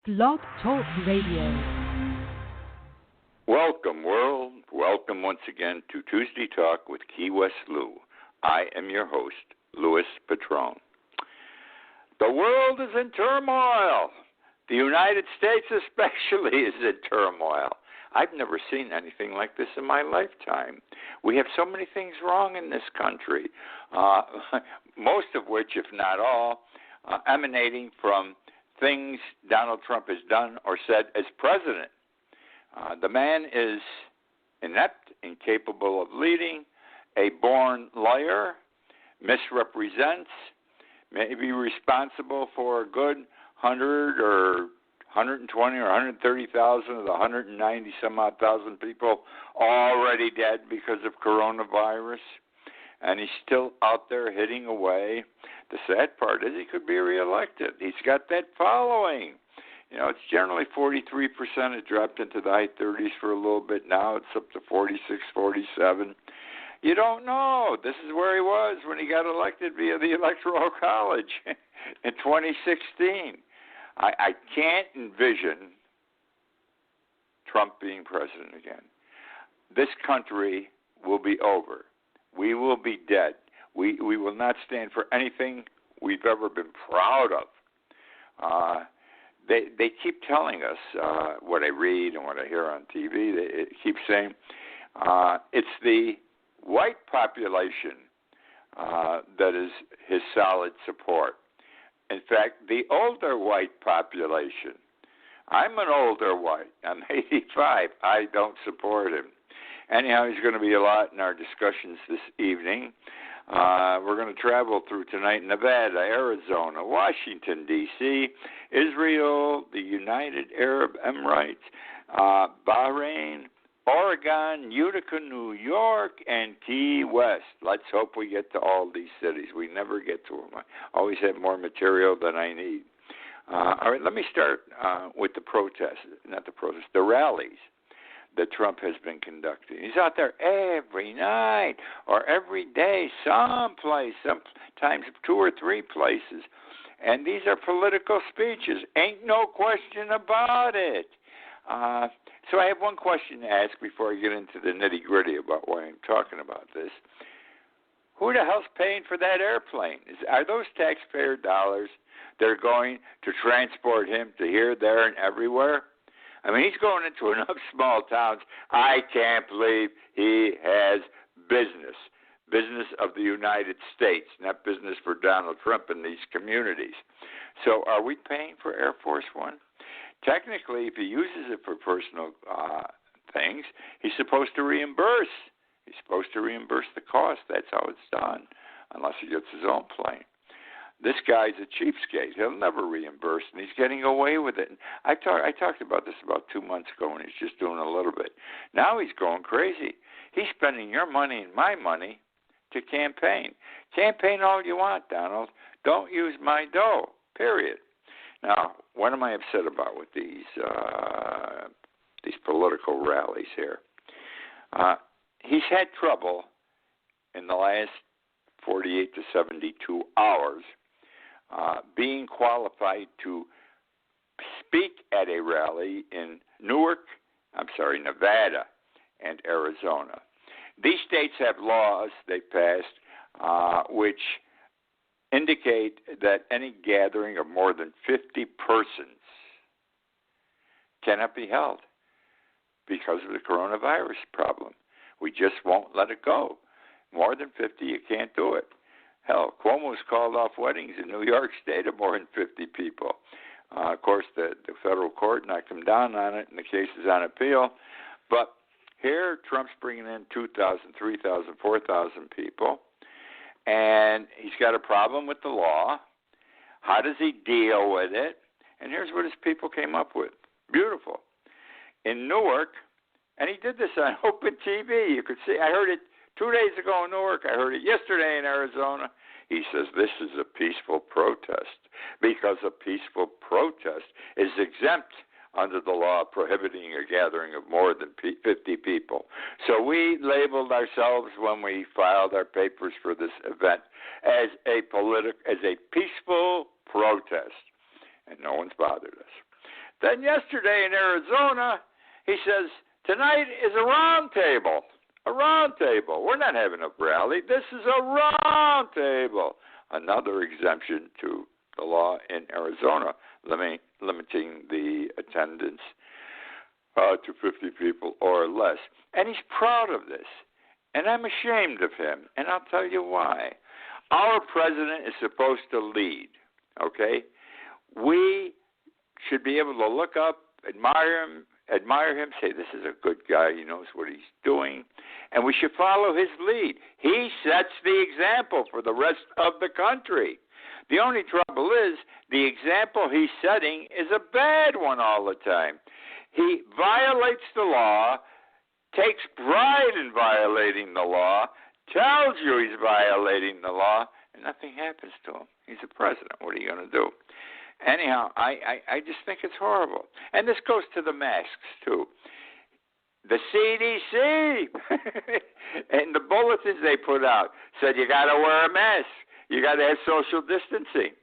Blog Talk Radio. Welcome, world. Welcome once again to Tuesday Talk with Key West Lou. I am your host, Louis Patron. The world is in turmoil. The United States especially is in turmoil. I've never seen anything like this in my lifetime. We have so many things wrong in this country, most of which, if not all, emanating from things Donald Trump has done or said as president. The man is inept, incapable of leading, a born liar, misrepresents, may be responsible for a good 100 or 120 or 130,000 of the 190 some odd thousand people already dead because of coronavirus. And he's still out there hitting away. The sad part is he could be reelected. He's got that following. You know, it's generally 43%. It dropped into the high 30s for a little bit. Now it's up to 46, 47. You don't know. This is where he was when he got elected via the Electoral College in 2016. I can't envision Trump being president again. This country will be over. We will be dead. We will not stand for anything we've ever been proud of. They keep telling us what I read and what I hear on TV. They keep saying it's the white population that is his solid support. In fact, the older white population. I'm an older white. I'm 85. I don't support him. Anyhow, he's going to be a lot in our discussions this evening. We're going to travel through tonight Nevada, Arizona, Washington, D.C., Israel, the United Arab Emirates, Bahrain, Oregon, Utica, New York, and Key West. Let's hope we get to all these cities. We never get to them. I always have more material than I need. All right, let me start with the the rallies that Trump has been conducting. He's out there every night or every day, someplace, sometimes 2 or 3 places. And these are political speeches. Ain't no question about it. So I have one question to ask before I get into the nitty-gritty about why I'm talking about this. Who the hell's paying for that airplane? Are those taxpayer dollars that are going to transport him to here, there, and everywhere? I mean, he's going into enough small towns. I can't believe he has business of the United States, not business for Donald Trump in these communities. So are we paying for Air Force One? Technically, if he uses it for personal things, he's supposed to reimburse. He's supposed to reimburse the cost. That's how it's done, unless he gets his own plane. This guy's a cheapskate. He'll never reimburse, and he's getting away with it. And I talked about this about 2 months ago, and he's just doing a little bit. Now he's going crazy. He's spending your money and my money to campaign. Campaign all you want, Donald. Don't use my dough, period. Now, what am I upset about with these political rallies here? He's had trouble in the last 48 to 72 hours being qualified to speak at a rally in Nevada and Arizona. These states have laws they passed which indicate that any gathering of more than 50 persons cannot be held because of the coronavirus problem. We just won't let it go. More than 50, you can't do it. Hell, Cuomo's called off weddings in New York State of more than 50 people. Of course, the federal court knocked him down on it, and the case is on appeal. But here, Trump's bringing in 2,000, 3,000, 4,000 people, and he's got a problem with the law. How does he deal with it? And here's what his people came up with. Beautiful. In Newark, and he did this on open TV. You could see, I heard it 2 days ago in Newark. I heard it yesterday in Arizona. He says this is a peaceful protest because a peaceful protest is exempt under the law prohibiting a gathering of more than 50 people. So we labeled ourselves when we filed our papers for this event as a peaceful protest, and no one's bothered us. Then yesterday in Arizona, he says, tonight is a round table. A round table. We're not having a rally. This is a round table. Another exemption to the law in Arizona, limiting the attendance to 50 people or less. And he's proud of this. And I'm ashamed of him. And I'll tell you why. Our president is supposed to lead, okay? We should be able to look up, admire him, say this is a good guy, he knows what he's doing, and we should follow his lead. He sets the example for the rest of the country. The only trouble is the example he's setting is a bad one all the time. He violates the law, takes pride in violating the law, tells you he's violating the law, and nothing happens to him. He's the president. What are you going to do? Anyhow, I just think it's horrible. And this goes to the masks, too. The CDC and the bulletins they put out said you got to wear a mask. You got to have social distancing.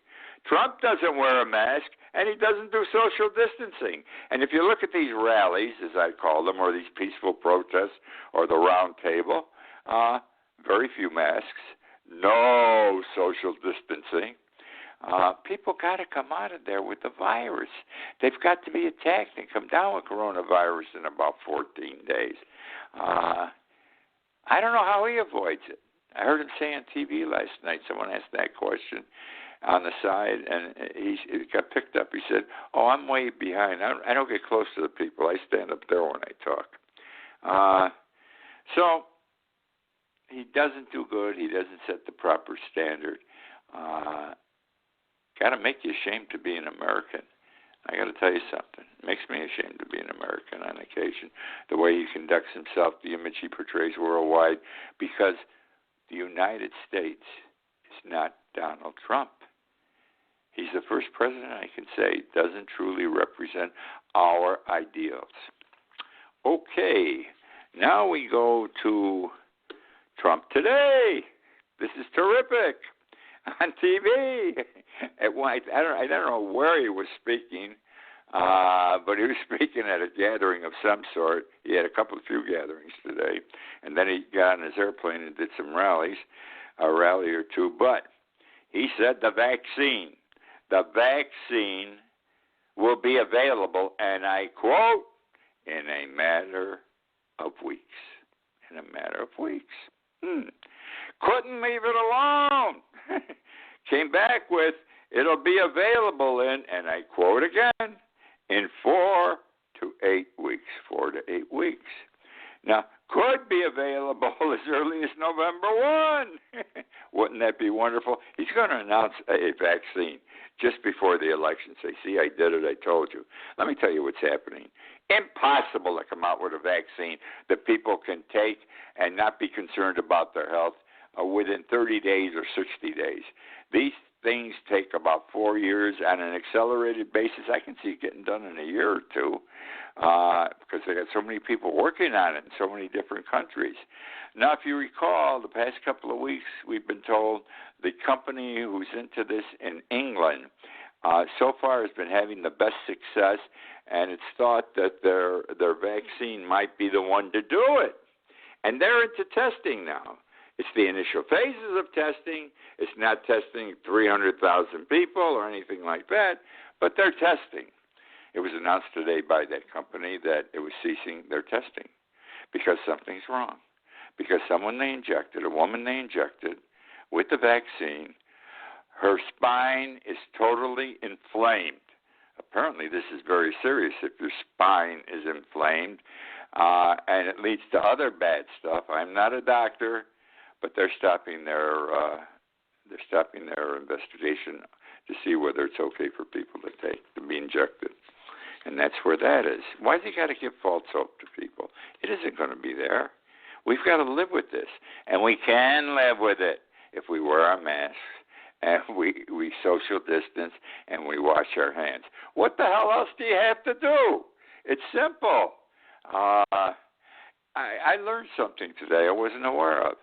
Trump doesn't wear a mask, and he doesn't do social distancing. And if you look at these rallies, as I call them, or these peaceful protests, or the round table, very few masks, no social distancing. People got to come out of there with the virus. They've got to be attacked and come down with coronavirus in about 14 days. I don't know how he avoids it. I heard him say on TV last night, someone asked that question on the side, and he got picked up. He said, I'm way behind. I don't get close to the people. I stand up there when I talk. So he doesn't do good. He doesn't set the proper standard. Got to make you ashamed to be an American. I got to tell you something. It makes me ashamed to be an American on occasion. The way he conducts himself, the image he portrays worldwide, because the United States is not Donald Trump. He's the first president I can say doesn't truly represent our ideals. Okay, now we go to Trump Today. This is terrific. On TV. I don't know where he was speaking, but he was speaking at a gathering of some sort. He had a few gatherings today, and then he got on his airplane and did some rallies, a rally or two. But he said the vaccine will be available, and I quote, in a matter of weeks. In a matter of weeks. Couldn't leave it alone. Came back with, it'll be available in, and I quote again, in 4 to 8 weeks. 4 to 8 weeks. Now, could be available as early as November 1. Wouldn't that be wonderful? He's going to announce a vaccine just before the election. Say, see, I did it, I told you. Let me tell you what's happening. Impossible to come out with a vaccine that people can take and not be concerned about their health within 30 days or 60 days. These things take about 4 years on an accelerated basis. I can see it getting done in a year or two because they got so many people working on it in so many different countries. Now, if you recall, the past couple of weeks, we've been told the company who's into this in England so far has been having the best success, and it's thought that their vaccine might be the one to do it. And they're into testing now. It's the initial phases of testing. It's not testing 300,000 people or anything like that, but they're testing. It was announced today by that company that it was ceasing their testing because something's wrong. Because someone they injected, a woman they injected with the vaccine, her spine is totally inflamed. Apparently this is very serious if your spine is inflamed, and it leads to other bad stuff. I'm not a doctor, but they're stopping their investigation to see whether it's okay for people to be injected. And that's where that is. Why do you got to give false hope to people? It isn't going to be there. We've got to live with this. And we can live with it if we wear our masks and we social distance and we wash our hands. What the hell else do you have to do? It's simple. I learned something today I wasn't aware of.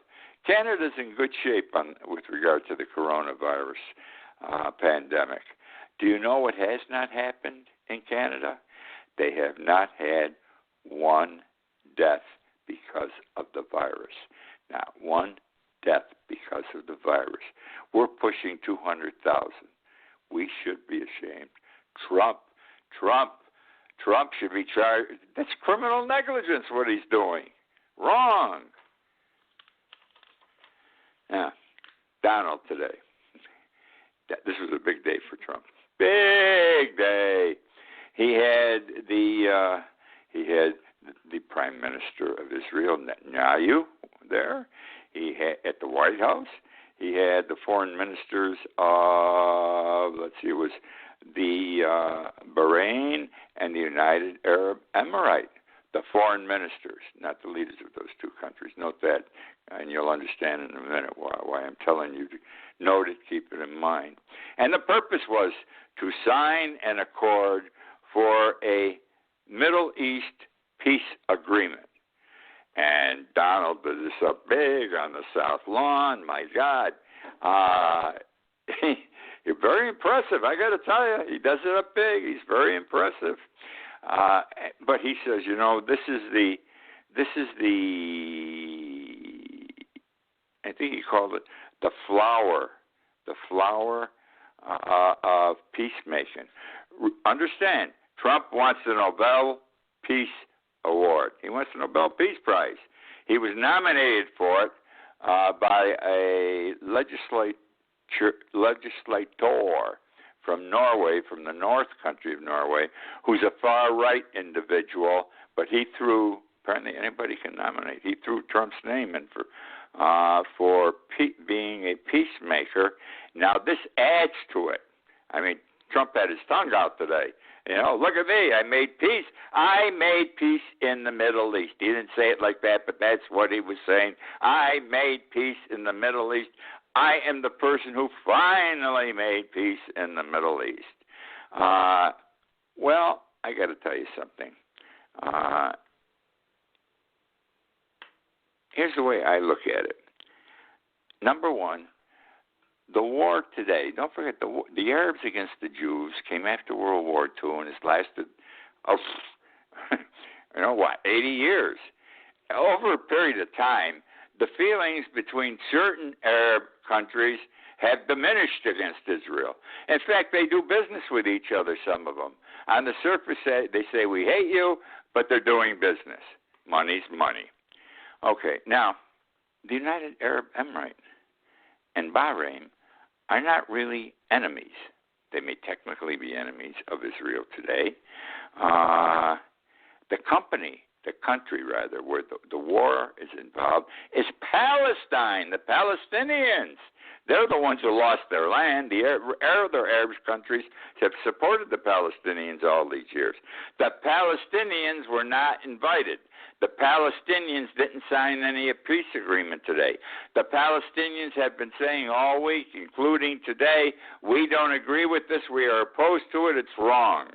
Canada's in good shape with regard to the coronavirus pandemic. Do you know what has not happened in Canada, they have not had one death because of the virus. Not one death because of the virus. We're pushing 200,000. We should be ashamed. Trump should be charged. That's criminal negligence, what he's doing. Wrong. Now, Donald today. This was a big day for Trump. Big day. He had the Prime Minister of Israel, Netanyahu, there. He had at the White House. He had the foreign ministers of, it was the Bahrain and the United Arab Emirate. The foreign ministers, not the leaders of those two countries. Note that, and you'll understand in a minute why I'm telling you to note it, keep it in mind. And the purpose was to sign an accord for a Middle East peace agreement. And Donald did this up big on the South Lawn. My God. He's very impressive. I got to tell you, he does it up big. He's very impressive. But he says, this is the, I think he called it the flower of peacemaking. Understand, Trump wants the Nobel Peace Award. He wants the Nobel Peace Prize. He was nominated for it by a legislator from Norway, from the North country of Norway, who's a far-right individual, but he threw, apparently anybody can nominate, he threw Trump's name in for being a peacemaker. Now, this adds to it. I mean, Trump had his tongue out today. Look at me, I made peace. I made peace in the Middle East. He didn't say it like that, but that's what he was saying. I made peace in the Middle East. I am the person who finally made peace in the Middle East. Well, I got to tell you something. Here's the way I look at it. Number one, the war today, don't forget, the Arabs against the Jews came after World War II and has lasted, 80 years. Over a period of time, the feelings between certain Arab countries have diminished against Israel. In fact, they do business with each other, some of them. On the surface, they say, we hate you, but they're doing business. Money's money. Okay, now, the United Arab Emirates and Bahrain are not really enemies. They may technically be enemies of Israel today. The country where the war is involved is Palestine, the Palestinians. They're the ones who lost their land. The other Arab countries have supported the Palestinians all these years. The Palestinians were not invited. The Palestinians didn't sign any peace agreement today. The Palestinians have been saying all week, including today, we don't agree with this, we are opposed to it, it's wrong.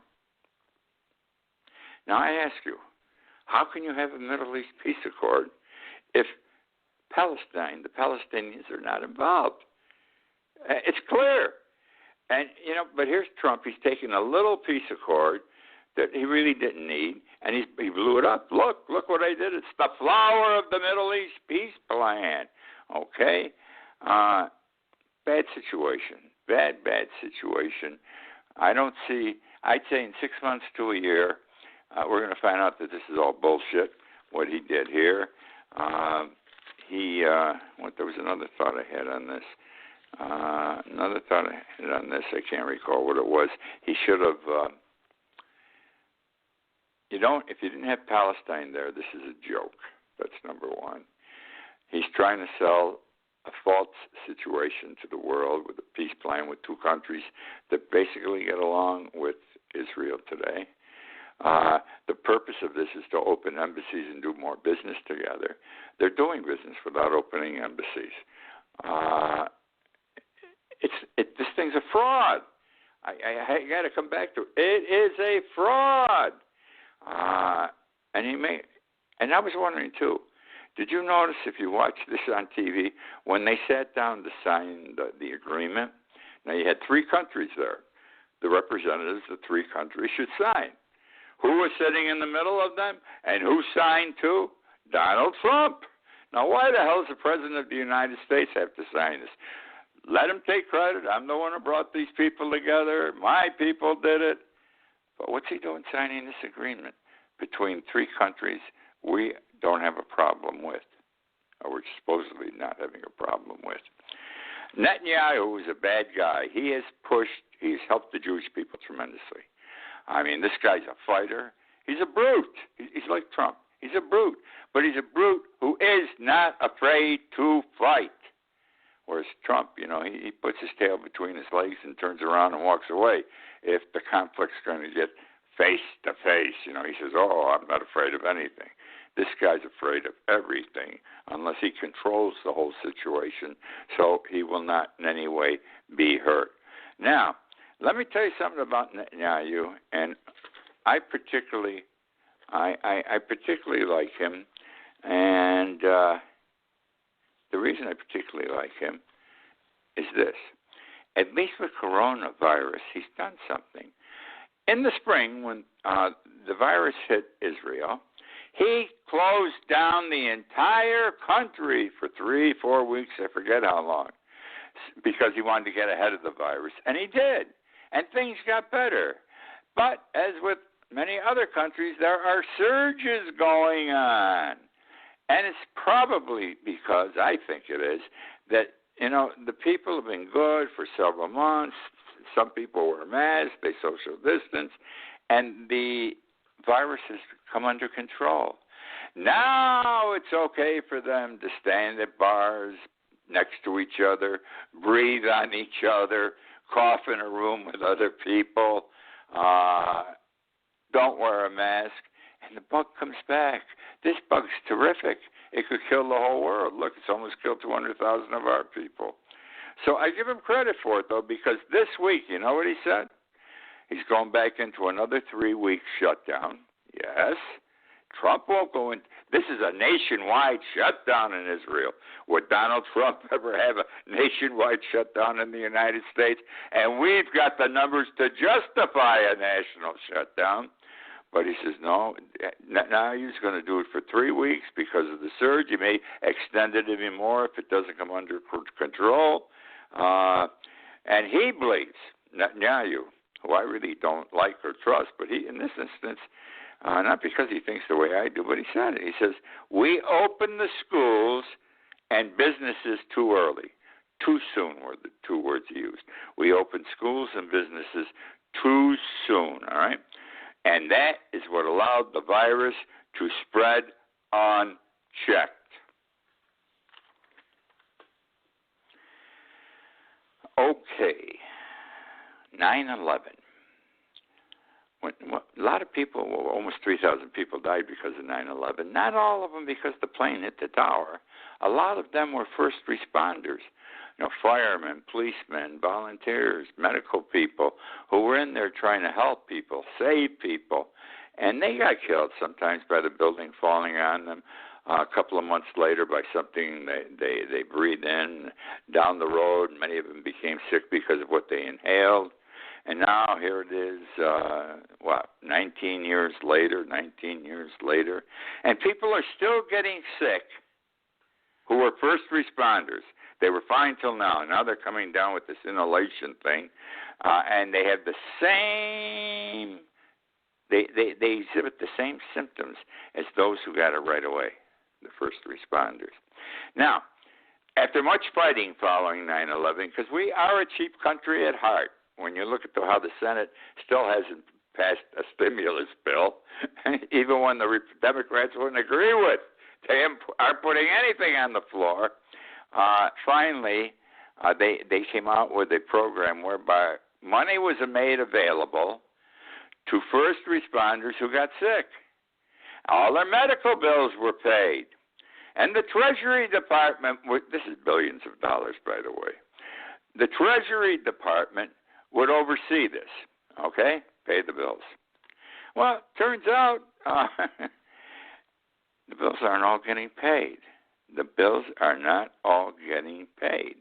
Now I ask you, how can you have a Middle East peace accord if Palestine, the Palestinians, are not involved? It's clear. And, but here's Trump. He's taking a little peace accord that he really didn't need, and he blew it up. Look what I did. It's the flower of the Middle East peace plan. Okay? Bad situation. Bad situation. I'd say in 6 months to a year, we're going to find out that this is all bullshit, what he did here. There was another thought I had on this. I can't recall what it was. He should have, if you didn't have Palestine there, this is a joke. That's number one. He's trying to sell a false situation to the world with a peace plan with two countries that basically get along with Israel today. The purpose of this is to open embassies and do more business together. They're doing business without opening embassies. This thing's a fraud. I got to come back to it. It is a fraud. And I was wondering too. Did you notice, if you watch this on TV, when they sat down to sign the agreement? Now you had three countries there: the representatives of three countries should sign. Who was sitting in the middle of them, and who signed to? Donald Trump. Now, why the hell does the President of the United States have to sign this? Let him take credit. I'm the one who brought these people together. My people did it. But what's he doing signing this agreement between three countries we don't have a problem with, or we're supposedly not having a problem with? Netanyahu is a bad guy. He's helped the Jewish people tremendously. I mean, this guy's a fighter. He's a brute. He's like Trump. He's a brute. But he's a brute who is not afraid to fight. Whereas Trump, he puts his tail between his legs and turns around and walks away if the conflict's going to get face to face. He says, I'm not afraid of anything. This guy's afraid of everything unless he controls the whole situation, so he will not in any way be hurt. Now, let me tell you something about Netanyahu, and I particularly like him, and the reason I particularly like him is this. At least with coronavirus, he's done something. In the spring, when the virus hit Israel, he closed down the entire country for 3-4 weeks, I forget how long, because he wanted to get ahead of the virus, and he did. And things got better. But as with many other countries, there are surges going on. And it's probably because, I think it is, that, the people have been good for several months. Some people wear masks, they social distance, and the virus has come under control. Now it's okay for them to stand at bars next to each other, breathe on each other, cough in a room with other people, don't wear a mask, and the bug comes back. This bug's terrific. It could kill the whole world. Look, it's almost killed 200,000 of our people. So I give him credit for it, though, because this week, you know what he said? He's going back into another 3-week shutdown. Yes. Trump won't go in. This is a nationwide shutdown in Israel. Would Donald Trump ever have a nationwide shutdown in the United States? And we've got the numbers to justify a national shutdown. But he says, no, now he's going to do it for 3 weeks because of the surge. He may extend it even more if it doesn't come under control. And he believes, Netanyahu, who I really don't like or trust, but he, in this instance, not because he thinks the way I do, but he said it. He says, we open the schools and businesses too early. Too soon were the two words he used. We open schools and businesses too soon, all right? And that is what allowed the virus to spread unchecked. Okay, 9/11. A lot of people, almost 3,000 people died because of 9/11. Not all of them because the plane hit the tower. A lot of them were first responders. Firemen, policemen, volunteers, medical people who were in there trying to help people, save people. And they got killed sometimes by the building falling on them. A couple of months later by something they breathed in down the road. Many of them became sick because of what they inhaled. And now here it is, 19 years later, and people are still getting sick who were first responders. They were fine till now. Now they're coming down with this inhalation thing, and they have the same, they exhibit the same symptoms as those who got it right away, the first responders. Now, after much fighting following 9/11, because we are a cheap country at heart, when you look at how the Senate still hasn't passed a stimulus bill, even when the Democrats wouldn't agree with, they aren't putting anything on the floor. Finally, they came out with a program whereby money was made available to first responders who got sick. All their medical bills were paid. And the Treasury Department, this is billions of dollars, by the way, the Treasury Department would oversee this, okay, pay the bills. Well, it turns out the bills aren't all getting paid. The bills are not all getting paid.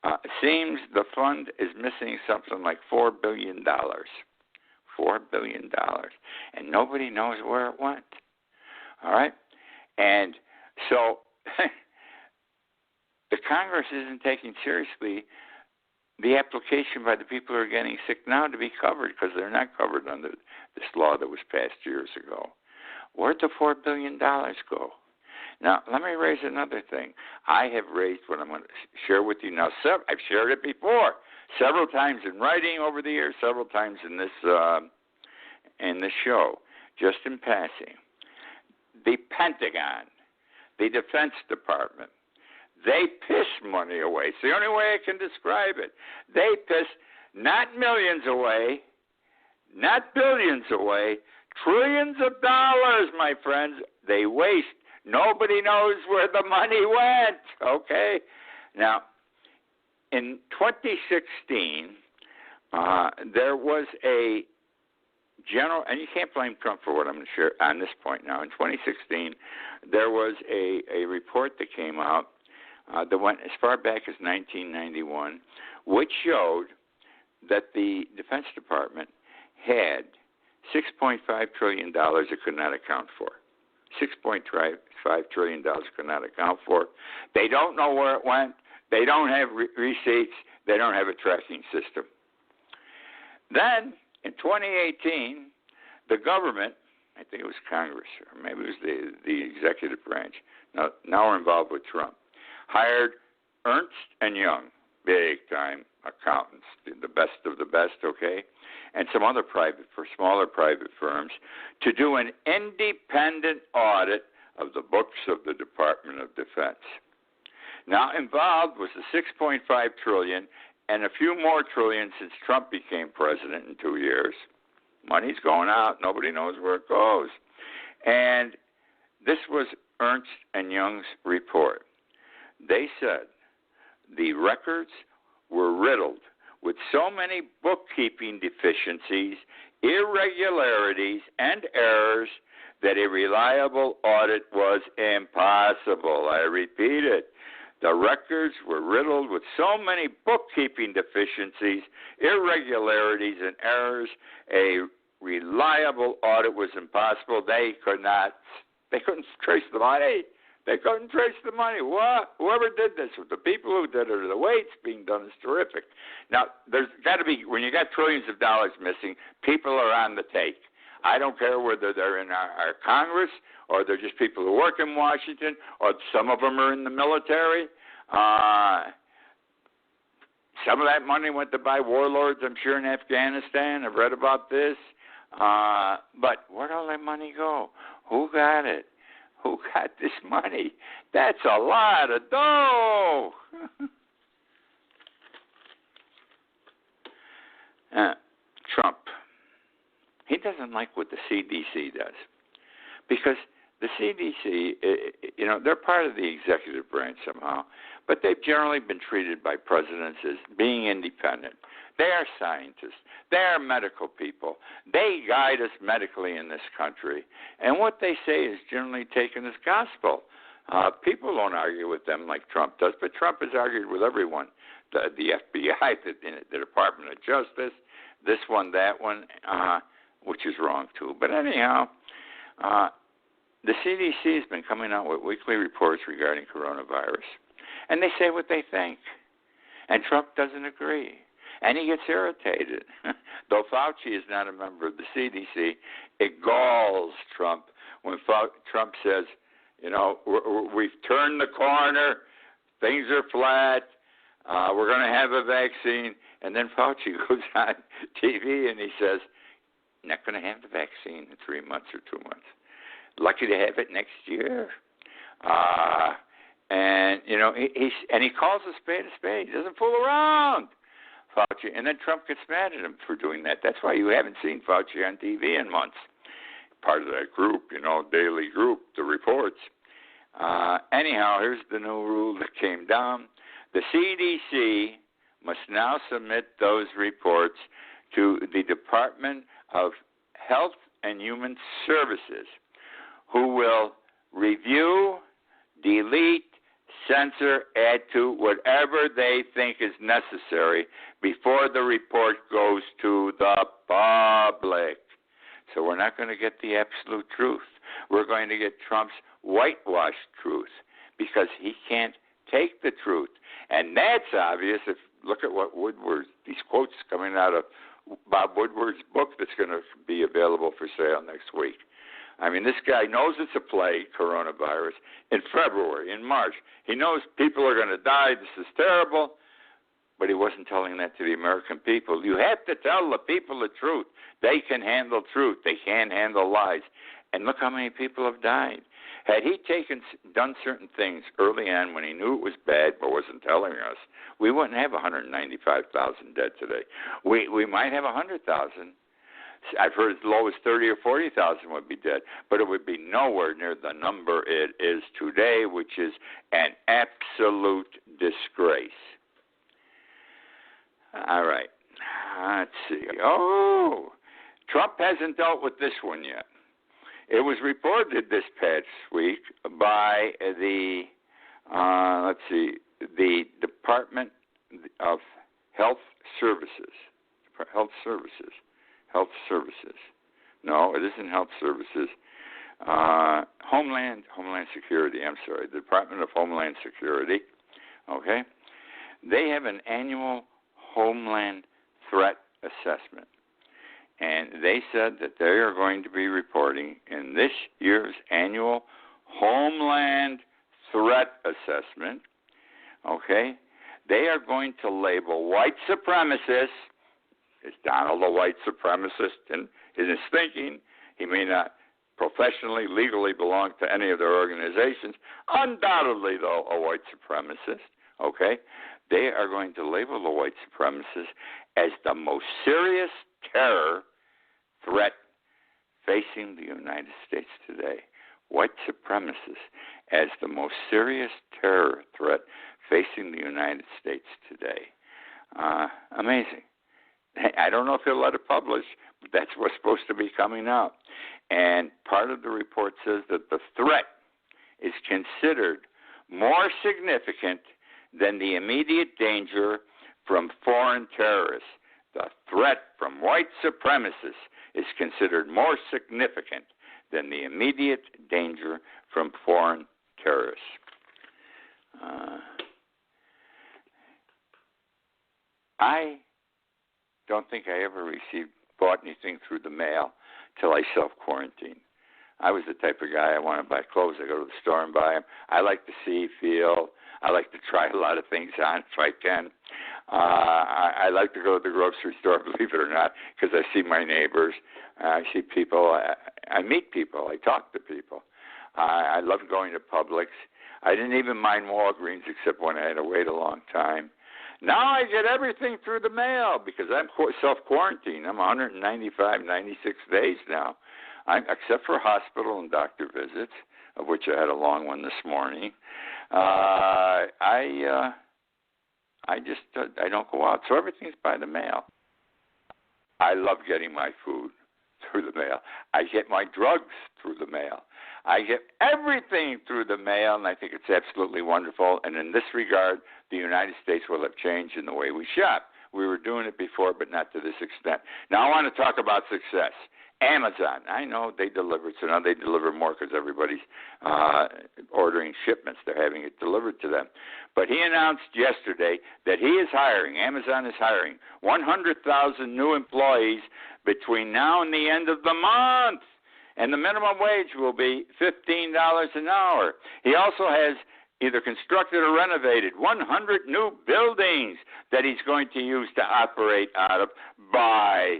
It seems the fund is missing something like $4 billion. $4 billion. And nobody knows where it went. All right? And so the Congress isn't taking seriously the application by the people who are getting sick now to be covered, because they're not covered under this law that was passed years ago. Where'd the $4 billion go? Now, let me raise another thing. I have raised what I'm going to share with you now. I've shared it before, several times in writing over the years, several times in this show, just in passing. The Pentagon, the Defense Department, they piss money away. It's the only way I can describe it. They piss not millions away, not billions away, trillions of dollars, my friends. They waste. Nobody knows where the money went, okay? Now, in 2016, there was a general, and you can't blame Trump for what I'm going to share on this point now. In 2016, there was a report that came out that went as far back as 1991, which showed that the Defense Department had $6.5 trillion it could not account for. $6.5 trillion could not account for. They don't know where it went. They don't have receipts. They don't have a tracking system. Then, in 2018, the government, I think it was Congress, or maybe it was the executive branch, now we're involved with Trump, hired Ernst & Young, big-time accountants, the best of the best, okay, and some other smaller private firms to do an independent audit of the books of the Department of Defense. Now involved was the $6.5 trillion and a few more trillion since Trump became president in 2 years. Money's going out. Nobody knows where it goes. And this was Ernst & Young's report. They said the records were riddled with so many bookkeeping deficiencies, irregularities, and errors that a reliable audit was impossible. I repeat it. The records were riddled with so many bookkeeping deficiencies, irregularities, and errors, a reliable audit was impossible. They couldn't trace the money. They couldn't trace the money. What? Whoever did this, the people who did it, the way it's being done is terrific. Now, there's got to be, when you got trillions of dollars missing, people are on the take. I don't care whether they're in our Congress or they're just people who work in Washington or some of them are in the military. Some of that money went to buy warlords, I'm sure, in Afghanistan. I've read about this. But where'd all that money go? Who got it? Who got this money? That's a lot of dough. Trump. He doesn't like what the CDC does. Because the CDC, they're part of the executive branch somehow, but they've generally been treated by presidents as being independent. They are scientists. They are medical people. They guide us medically in this country. And what they say is generally taken as gospel. People don't argue with them like Trump does, but Trump has argued with everyone. The FBI, the Department of Justice, this one, that one, which is wrong too. But anyhow, the CDC has been coming out with weekly reports regarding coronavirus. And they say what they think. And Trump doesn't agree. And he gets irritated. Though Fauci is not a member of the CDC, it galls Trump when Trump says, we've turned the corner, things are flat, we're going to have a vaccine. And then Fauci goes on TV and he says, not going to have the vaccine in 3 months or 2 months. Lucky to have it next year. And he calls a spade a spade. He doesn't fool around, Fauci. And then Trump gets mad at him for doing that. That's why you haven't seen Fauci on TV in months. Part of that group, daily group, the reports. Anyhow, here's the new rule that came down. The CDC must now submit those reports to the Department of Health and Human Services, who will review, delete, censor, add to, whatever they think is necessary before the report goes to the public. So we're not going to get the absolute truth. We're going to get Trump's whitewashed truth because he can't take the truth. And that's obvious if look at what Woodward, these quotes coming out of Bob Woodward's book that's going to be available for sale next week. I mean, this guy knows it's a plague, coronavirus, in February, in March. He knows people are going to die. This is terrible. But he wasn't telling that to the American people. You have to tell the people the truth. They can handle truth. They can't handle lies. And look how many people have died. Had he done certain things early on when he knew it was bad but wasn't telling us, we wouldn't have 195,000 dead today. We might have 100,000. I've heard as low as 30 or 40,000 would be dead, but it would be nowhere near the number it is today, which is an absolute disgrace. All right. Let's see. Oh, Trump hasn't dealt with this one yet. It was reported this past week by the, the Department of Health Services. No, it isn't Health Services. Homeland Security, I'm sorry. The Department of Homeland Security, okay? They have an annual Homeland Threat Assessment. And they said that they are going to be reporting in this year's annual Homeland Threat Assessment, okay, they are going to label white supremacists. Is Donald a white supremacist in his thinking? He may not professionally, legally belong to any of their organizations. Undoubtedly, though, a white supremacist, okay? They are going to label the white supremacists as the most serious terror threat facing the United States today. White supremacists as the most serious terror threat facing the United States today. Amazing. I don't know if he'll let it publish, but that's what's supposed to be coming out. And part of the report says that the threat is considered more significant than the immediate danger from foreign terrorists. The threat from white supremacists is considered more significant than the immediate danger from foreign terrorists. I don't think I ever bought anything through the mail till I self-quarantined. I was the type of guy, I want to buy clothes, I go to the store and buy them. I like to see, feel, I like to try a lot of things on if I can. I like to go to the grocery store, believe it or not, because I see my neighbors. I see people. I meet people. I talk to people. I love going to Publix. I didn't even mind Walgreens except when I had to wait a long time. Now I get everything through the mail because I'm self-quarantined. I'm 195, 96 days now, except for hospital and doctor visits, of which I had a long one this morning. I don't go out, so everything's by the mail. I love getting my food through the mail. I get my drugs through the mail. I get everything through the mail, and I think it's absolutely wonderful. And in this regard, the United States will have changed in the way we shop. We were doing it before, but not to this extent. Now I want to talk about success. Amazon, I know they delivered, so now they deliver more because everybody's ordering shipments. They're having it delivered to them. But he announced yesterday that he is hiring, Amazon is hiring 100,000 new employees between now and the end of the month. And the minimum wage will be $15 an hour. He also has either constructed or renovated 100 new buildings that he's going to use to operate out of by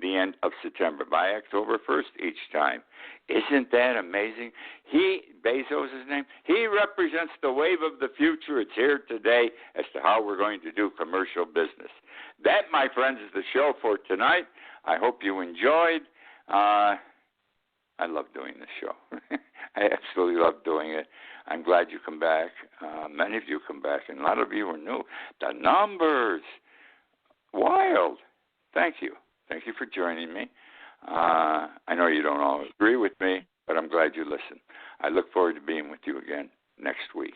the end of September, by October 1st each time. Isn't that amazing? Bezos' his name, he represents the wave of the future. It's here today as to how we're going to do commercial business. That, my friends, is the show for tonight. I hope you enjoyed. I love doing this show. I absolutely love doing it. I'm glad you come back. Many of you come back, and a lot of you are new. The numbers, wild. Thank you. Thank you for joining me. I know you don't all agree with me, but I'm glad you listen. I look forward to being with you again next week.